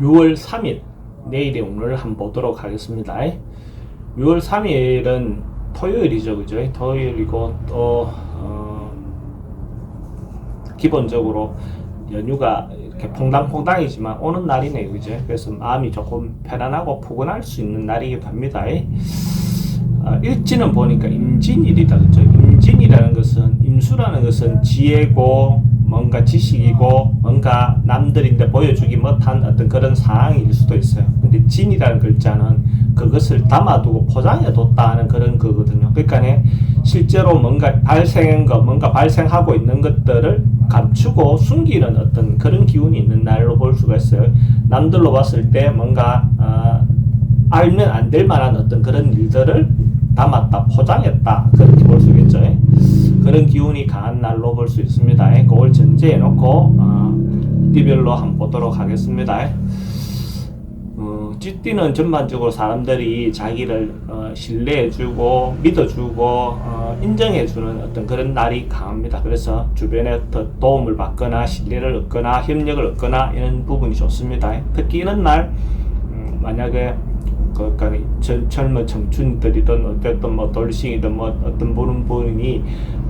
6월 3일 내일의 오늘을 한번 보도록 하겠습니다. 6월 3일은 토요일이죠, 그죠? 토요일이고 또 기본적으로 연휴가 이렇게 퐁당퐁당이지만 오는 날이네요, 그죠? 그래서 마음이 조금 편안하고 포근할 수 있는 날이기도 합니다. 일지는 보니까 임진일이다, 그죠? 임진이라는 것은, 임수라는 것은 지혜고 뭔가 지식이고 뭔가 남들인데 보여주기 못한 어떤 그런 상황일 수도 있어요. 근데 진이라는 글자는 그것을 담아두고 포장해뒀다 하는 그런 거거든요. 그러니까 실제로 뭔가 발생한 거, 뭔가 발생하고 있는 것들을 감추고 숨기는 어떤 그런 기운이 있는 날로 볼 수가 있어요. 남들로 봤을 때 뭔가 알면 안 될 만한 어떤 그런 일들을 담았다, 포장했다, 그렇게 볼 수 있겠죠. 그런 기운이 강한 날로 볼 수 있습니다. 그걸 전제해 놓고 띠별로 한번 보도록 하겠습니다. 쥐띠는 전반적으로 사람들이 자기를 신뢰해주고 믿어주고 인정해주는 어떤 그런 날이 강합니다. 그래서 주변에 더 도움을 받거나 신뢰를 얻거나 협력을 얻거나 이런 부분이 좋습니다. 특히 이런 날 만약에 그러니까 젊은 청춘들이든 어쨌든 뭐 돌싱이든 뭐 어떤 분이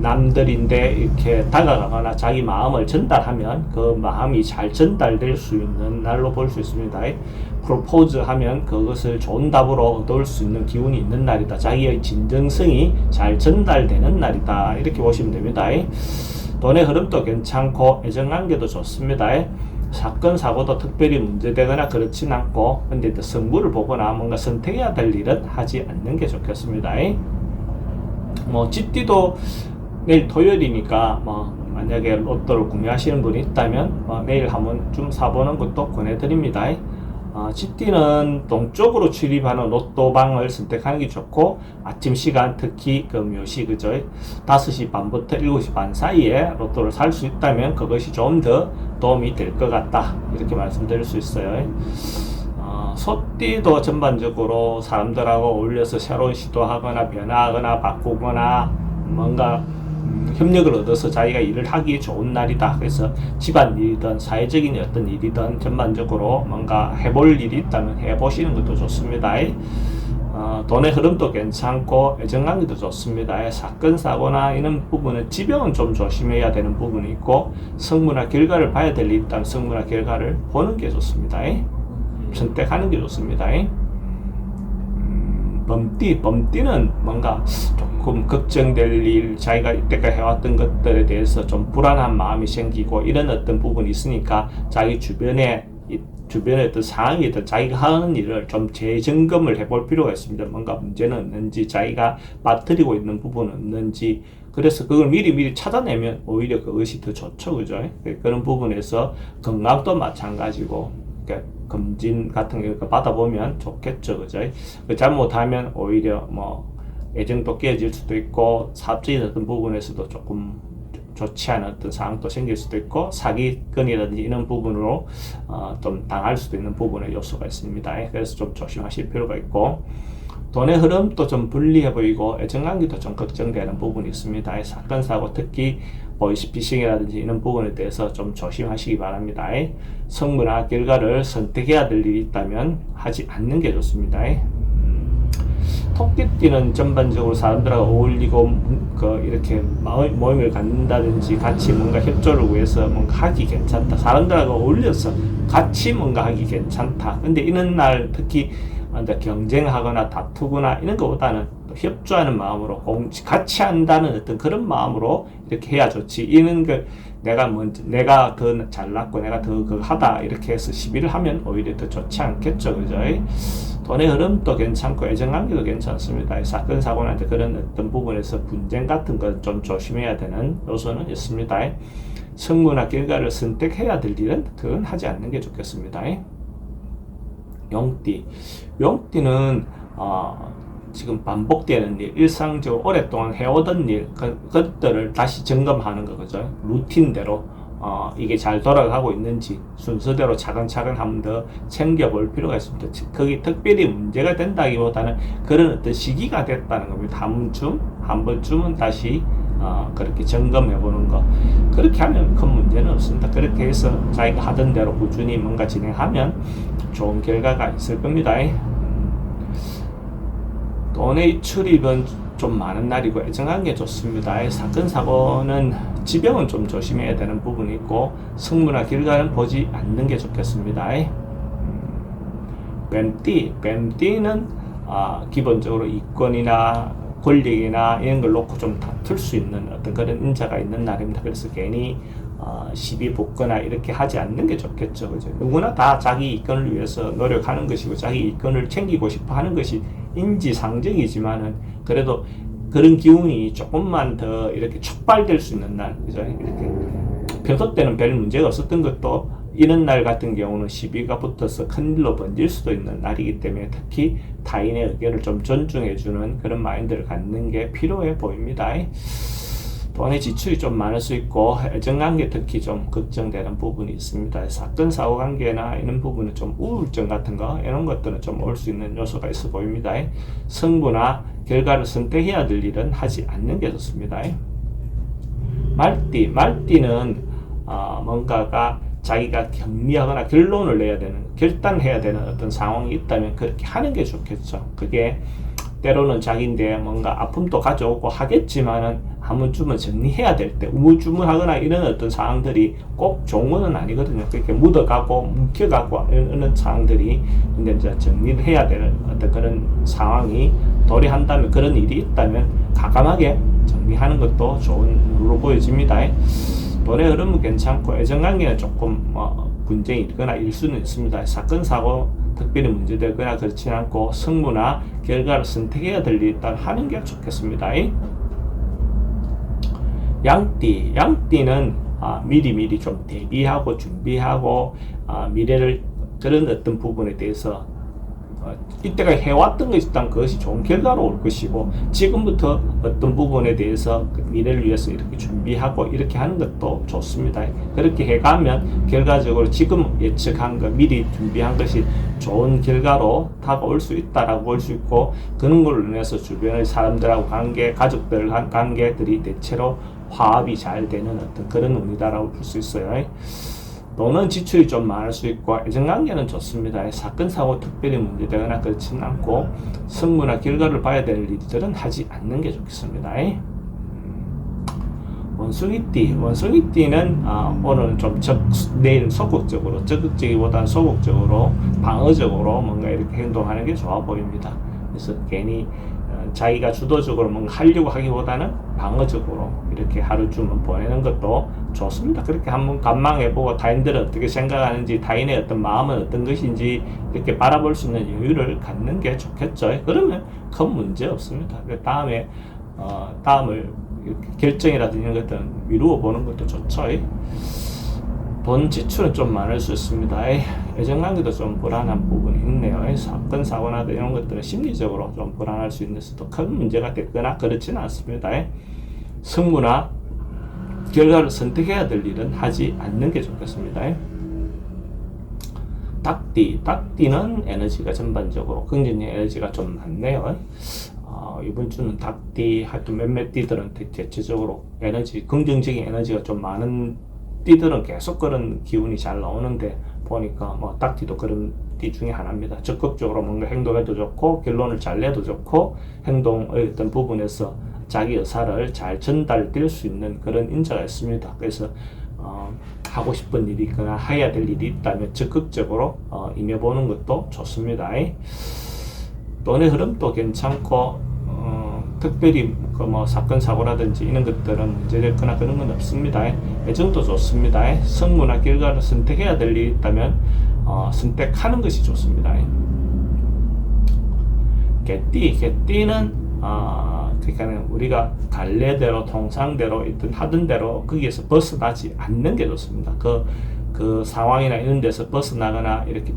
남들인데 이렇게 다가가거나 자기 마음을 전달하면 그 마음이 잘 전달될 수 있는 날로 볼 수 있습니다. 프로포즈 하면 그것을 좋은 답으로 얻을 수 있는 기운이 있는 날이다. 자기의 진정성이 잘 전달되는 날이다. 이렇게 보시면 됩니다. 돈의 흐름도 괜찮고 애정관계도 좋습니다. 사건 사고도 특별히 문제되거나 그렇진 않고, 근데 성부를 보거나 뭔가 선택해야 될 일은 하지 않는 게 좋겠습니다. 뭐 쥐띠도 내일 토요일이니까 뭐 만약에 로또를 구매하시는 분이 있다면 내일 한번 좀 사보는 것도 권해드립니다. 쥐띠는 동쪽으로 출입하는 로또방을 선택하는 게 좋고, 아침 시간 특히 그 묘시 그죠? 5시 반부터 7시 반 사이에 로또를 살 수 있다면 그것이 좀 더 도움이 될 것 같다, 이렇게 말씀드릴 수 있어요. 소띠도 전반적으로 사람들하고 어울려서 새로운 시도하거나 변화하거나 바꾸거나 뭔가 협력을 얻어서 자기가 일을 하기 좋은 날이다. 그래서 집안 일이든 사회적인 어떤 일이든 전반적으로 뭔가 해볼 일이 있다면 해보시는 것도 좋습니다. 돈의 흐름도 괜찮고 애정관계도 좋습니다. 사건 사고나 이런 부분은 지병은 좀 조심해야 되는 부분이 있고, 성무나 결과를 봐야 될 일이 있다면 성무나 결과를 보는 게 좋습니다. 선택하는 게 좋습니다. 범띠는 뭔가 조금 걱정될 일, 자기가 이때까지 해왔던 것들에 대해서 좀 불안한 마음이 생기고 이런 어떤 부분이 있으니까 자기 주변에 어떤 상황이든 자기가 하는 일을 좀 재점검을 해볼 필요가 있습니다. 뭔가 문제는 없는지, 자기가 빠뜨리고 있는 부분은 없는지, 그래서 그걸 미리 찾아내면 오히려 그것이 더 좋죠, 그죠? 그런 부분에서 건강도 마찬가지고, 그러니까 검진 같은 거 받아보면 좋겠죠, 그죠? 잘못하면 오히려 뭐 애정도 깨질 수도 있고, 사업적인 어떤 부분에서도 조금 좋지 않은 어떤 상황도 생길 수도 있고, 사기건이라든지 이런 부분으로 좀 당할 수도 있는 부분의 요소가 있습니다. 그래서 좀 조심하실 필요가 있고, 돈의 흐름도 좀 불리해 보이고 애정관계도 좀 걱정되는 부분이 있습니다. 사건 사고 특히 보이스피싱이라든지 이런 부분에 대해서 좀 조심하시기 바랍니다. 성무나 결과를 선택해야 될 일이 있다면 하지 않는 게 좋습니다. 토끼띠는 전반적으로 사람들하고 어울리고 이렇게 모임을 갖는다든지 같이 뭔가 협조를 위해서 뭔가 하기 괜찮다. 사람들하고 어울려서 같이 뭔가 하기 괜찮다. 근데 이런 날 특히 경쟁하거나 다투거나 이런 것보다는 협조하는 마음으로 같이 한다는 어떤 그런 마음으로 이렇게 해야 좋지. 이런 거 내가 더 잘났고 내가 더 그거 하다 이렇게 해서 시비를 하면 오히려 더 좋지 않겠죠, 그죠? 돈의 흐름도 괜찮고 애정관계도 괜찮습니다. 사건 사고나 그런 어떤 부분에서 분쟁 같은 건 좀 조심해야 되는 요소는 있습니다. 성무나 결과를 선택해야 될 일은 그건 하지 않는 게 좋겠습니다. 용띠는 지금 반복되는 일, 일상적으로 오랫동안 해오던 일, 그것들을 다시 점검하는 거, 그죠? 루틴대로 이게 잘 돌아가고 있는지 순서대로 차근차근 한 번 더 챙겨볼 필요가 있습니다. 거기 특별히 문제가 된다기보다는 그런 어떤 시기가 됐다는 겁니다. 한 번쯤은 다시 그렇게 점검해 보는 거, 그렇게 하면 큰 문제는 없습니다. 그렇게 해서 자기가 하던 대로 꾸준히 뭔가 진행하면 좋은 결과가 있을 겁니다. 돈의 출입은 좀 많은 날이고 애정한 게 좋습니다. 사건 사고는 지병은 좀 조심해야 되는 부분이 있고 승부나 결과는 보지 않는 게 좋겠습니다. 뱀띠는 기본적으로 이권이나 권력이나 이런 걸 놓고 좀 다툴 수 있는 어떤 그런 인자가 있는 날입니다. 그래서 괜히 시비 붙거나 이렇게 하지 않는 게 좋겠죠. 그죠? 누구나 다 자기 이권을 위해서 노력하는 것이고 자기 이권을 챙기고 싶어 하는 것이 인지상정이지만은 그래도 그런 기운이 조금만 더 이렇게 촉발될 수 있는 날, 그죠? 이렇게 평소 때는 별 문제가 없었던 것도 이런 날 같은 경우는 시비가 붙어서 큰일로 번질 수도 있는 날이기 때문에 특히 타인의 의견을 좀 존중해주는 그런 마인드를 갖는 게 필요해 보입니다. 돈의 지출이 좀 많을 수 있고 애정관계 특히 좀 걱정되는 부분이 있습니다. 사건 사고 관계나 이런 부분은 좀 우울증 같은 거 이런 것들은 좀 올 수 있는 요소가 있어 보입니다. 승부나 결과를 선택해야 될 일은 하지 않는 게 좋습니다. 말띠는 뭔가가 자기가 격리하거나 결론을 내야 되는, 결단해야 되는 어떤 상황이 있다면 그렇게 하는 게 좋겠죠. 그게 때로는 자기인데 뭔가 아픔도 가져오고 하겠지만은 한 번쯤은 정리해야 될 때 우물쭈물하거나 이런 어떤 상황들이 꼭 좋은 건 아니거든요. 그렇게 묻어가고 묵혀가고 이런 상황들이 근데 이제 정리를 해야 되는 어떤 그런 상황이 도래한다면, 그런 일이 있다면 과감하게 정리하는 것도 좋은 룰로 보여집니다. 돈의 흐름은 괜찮고 애정관계는 조금 분쟁이 있거나 일 수는 있습니다. 사건 사고 특별히 문제되거나 그렇지 않고 승부나 결과를 선택해야 될 일이 있다면 하는 게 좋겠습니다. 양띠는 미리 좀 대비하고 준비하고 미래를 그런 어떤 부분에 대해서 이때가 해왔던 것이 있다면 그것이 좋은 결과로 올 것이고 지금부터 어떤 부분에 대해서 미래를 위해서 이렇게 준비하고 이렇게 하는 것도 좋습니다. 그렇게 해가면 결과적으로 지금 예측한 것, 미리 준비한 것이 좋은 결과로 다가올 수 있다라고 볼 수 있고 그런 걸로 인해서 주변의 사람들하고 관계, 가족들 관계들이 대체로 화합이 잘 되는 어떤 그런 운이다라고 볼 수 있어요. 돈은 지출이 좀 많을 수 있고 애정관계는 좋습니다. 사건 사고 특별히 문제되거나 그렇지는 않고 승부나 결과를 봐야 될 일들은 하지 않는 게 좋겠습니다. 원숭이띠는 오늘은 좀 내일 소극적으로, 적극적이보다는 소극적으로 방어적으로 뭔가 이렇게 행동하는 게 좋아 보입니다. 그래서 괜히 자기가 주도적으로 뭔가 하려고 하기보다는 방어적으로 이렇게 하루쯤은 보내는 것도 좋습니다. 그렇게 한번 관망해보고 타인들은 어떻게 생각하는지, 타인의 어떤 마음은 어떤 것인지 이렇게 바라볼 수 있는 여유를 갖는 게 좋겠죠. 그러면 큰 문제 없습니다. 다음을 결정이라든지 이런 것들은 미루어 보는 것도 좋죠. 돈 지출은 좀 많을 수 있습니다. 애정관계도 좀 불안한 부분이 있네요. 사건 사고나 이런 것들은 심리적으로 좀 불안할 수 있는 수도 큰 문제가 됐거나 그렇지는 않습니다. 승부나 결과를 선택해야 될 일은 하지 않는 게 좋겠습니다. 닭띠는 에너지가 전반적으로 긍정적 에너지가 좀 많네요. 이번 주는 닭띠 하여튼 몇몇 띠들은 대체적으로 에너지, 긍정적인 에너지가 좀 많은 띠들은 계속 그런 기운이 잘 나오는데 보니까 닭띠도 그런 띠 중에 하나입니다. 적극적으로 뭔가 행동해도 좋고 결론을 잘 내도 좋고 행동의 어떤 부분에서 자기 의사를 잘 전달될 수 있는 그런 인자가 있습니다. 그래서 하고 싶은 일이 있거나 해야 될 일이 있다면 적극적으로 임해보는 것도 좋습니다. 돈의 흐름도 괜찮고 특별히 사건 사고라든지 이런 것들은 문제됐거나 그런 건 없습니다. 애정도 좋습니다. 승부나 결과를 선택해야 될 일이 있다면 선택하는 것이 좋습니다. 개띠는 그러니까 우리가 갈래대로 통상대로 있든 하던 대로 거기에서 벗어나지 않는 게 좋습니다. 그 상황이나 이런 데서 벗어나거나 이렇게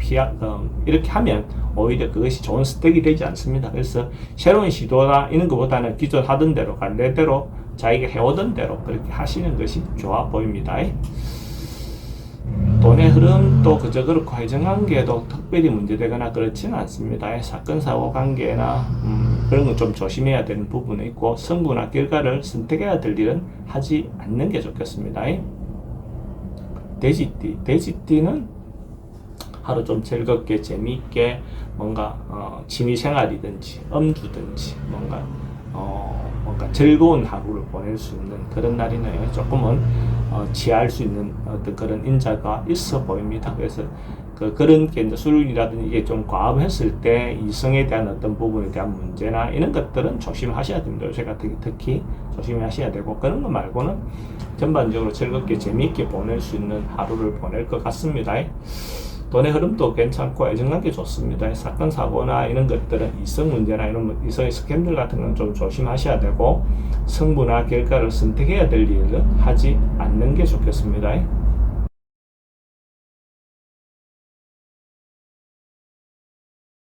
이렇게 하면 오히려 그것이 좋은 스택이 되지 않습니다. 그래서 새로운 시도나 이런 것보다는 기존 하던 대로 갈래대로 자기가 해오던 대로 그렇게 하시는 것이 좋아 보입니다. 돈의 흐름도 그저 그렇고 애정관계도 특별히 문제되거나 그렇지는 않습니다. 사건 사고 관계나 그런 건 좀 조심해야 되는 부분이 있고, 성부나 결과를 선택해야 될 일은 하지 않는 게 좋겠습니다. 돼지띠는 하루 좀 즐겁게 재미있게 뭔가 취미생활이든지 음주든지 뭔가 즐거운 하루를 보낼 수 있는 그런 날이네요. 조금은 취할 수 있는 어떤 그런 인자가 있어 보입니다. 그래서 그런 게 이제 술이라든지 이게 좀 과음했을 때 이성에 대한 어떤 부분에 대한 문제나 이런 것들은 조심하셔야 됩니다. 요새 같은 게 특히 조심하셔야 되고, 그런 거 말고는 전반적으로 즐겁게 재미있게 보낼 수 있는 하루를 보낼 것 같습니다. 돈의 흐름도 괜찮고 애정관계 좋습니다. 사건 사고나 이런 것들은 이성 문제나 이런 이성의 스캔들 같은 건 좀 조심하셔야 되고, 성부나 결과를 선택해야 될 일은 하지 않는 게 좋겠습니다.